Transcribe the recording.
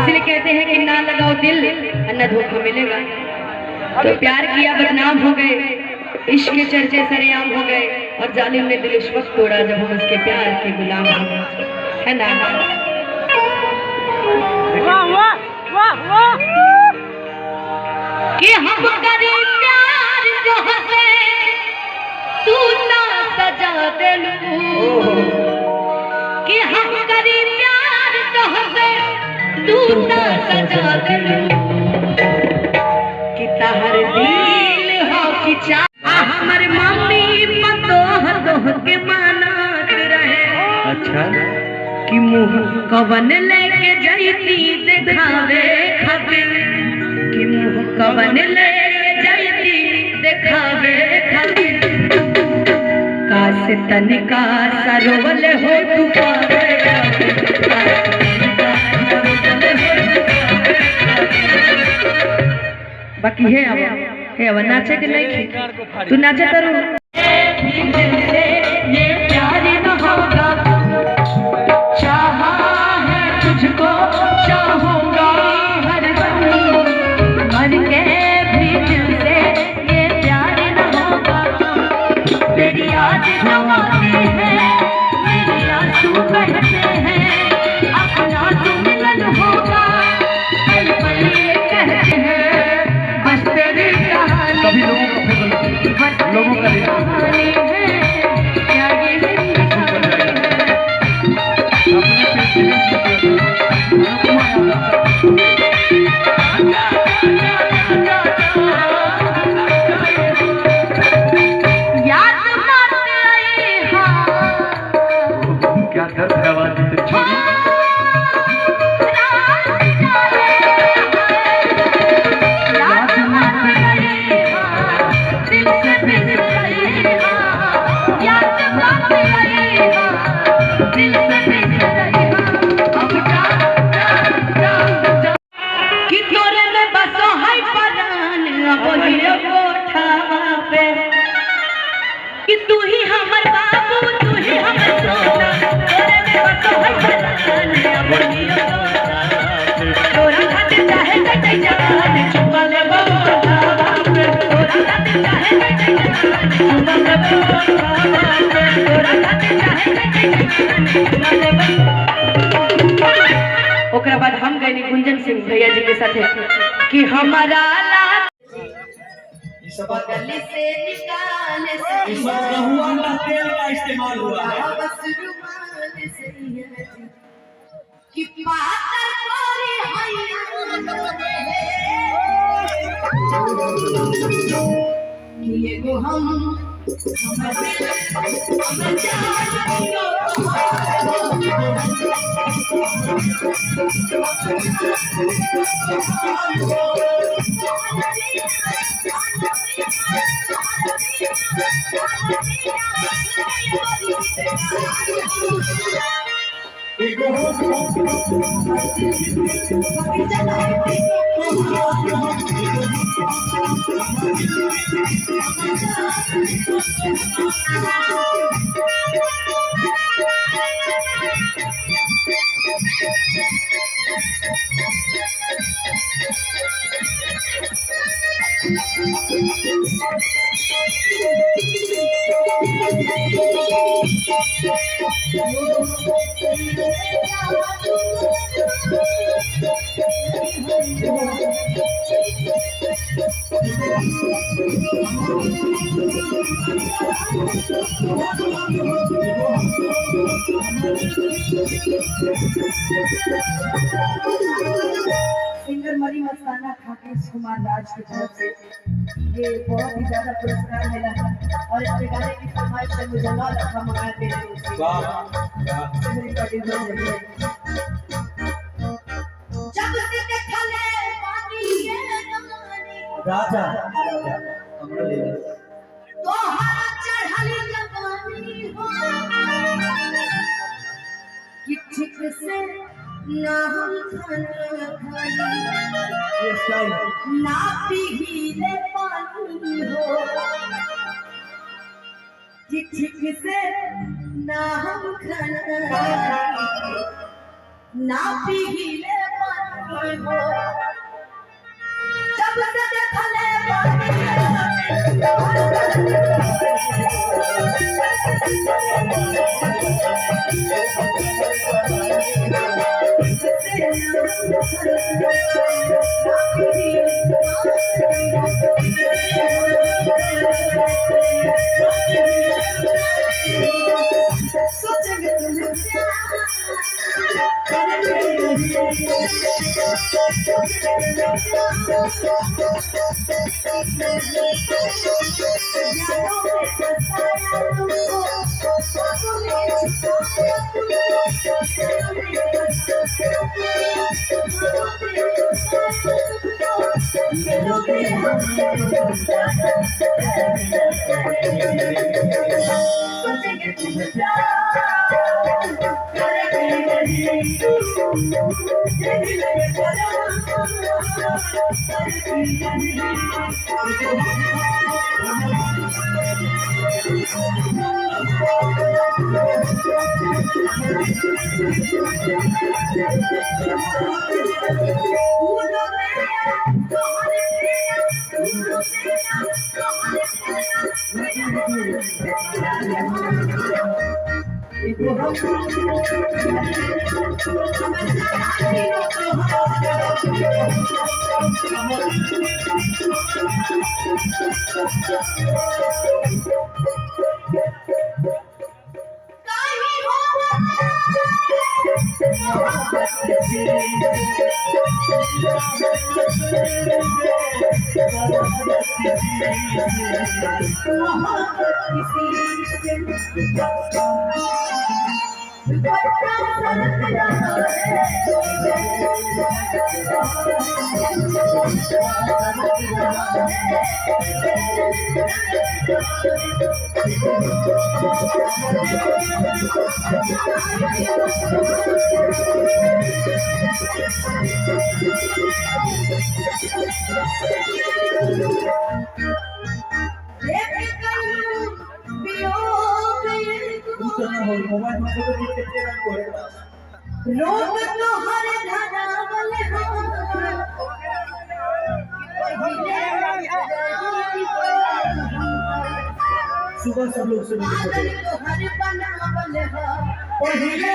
इसलिए कहते हैं कि ना लगाओ दिल न धोखा मिलेगा। तो प्यार किया बदनाम हो गए, इश्क के चर्चे सरेआम हो गए, और जालिम ने दिल उस वक्त तोड़ा जब हम उसके प्यार के गुलाम हो गए, है ना। वाह वाह वाह वाह कि हम करे प्यार जो हसे तू ना सजा देलू, कि हम करे प्यार जो हसे तू ना सजा देलू, कि तहर दिल हो कि चाह हमर मम्मी पतोह दोह के मानत रहे। अच्छा कि मुँह कवन लेके जैती देखावे खातिर, कि मुँह कवन लेके जैती देखावे खातिर, काश तनिका सरोवल हो तू पावे बाकी है अब नाचे के नहीं तू नाचे तरू ये प्यार न होगा, चाहा है तुझको चाहूंगा हरदम, मर के भी दिल से ये प्यार न होगा। तेरी याद जब आती है मेरे आंसू बहते हैं, अपना तू मिलन होगा पल पल ये कहते हैं, बस तेरी कहानी कभी लोगों का कहानी है, क्या ये क्या दर्द है आवाज से छोड़ी। कि तू ही हमर बाबू तू ही हमर सोना, तोरे में बसो है परान बोलियो तोरा खातिर चाहे कटे जान चुपा ले बोला तोरा खातिर चाहे कटे जान चुपा ले बोला तोरा खातिर चाहे कटे जान चुपा ले। ओकरा बाद हम गए गुंजन सिंह भैया जी के साथ कि हमारा गली से निकाले से इस वक्त हुआ तेल का इस्तेमाल हुआ है। बस रुमाल से कि पातर कोरी कि एगो हम सिंगर मरी मस्ताना ठाकुर कुमार राज की तरफ से ये बहुत ही ज्यादा पुरस्कार मिला और इस गाने की फरमाइश से मुझे बहुत अच्छा मौका दे रहे जब से देखा ले पानी ये राजा तो हर चढ़ली जवानी हो कि ठीक से ना हम खाना खाई ना पीले पानी हो कि ठीक से ना हम खाना ना पीले पानी सखी हो जब से देखले मोबाइल में फोटो खींच के तेरा कोई लोग तो हर धरावल सुबह सब लोग से मिलते हैं तो हर बनावल पहले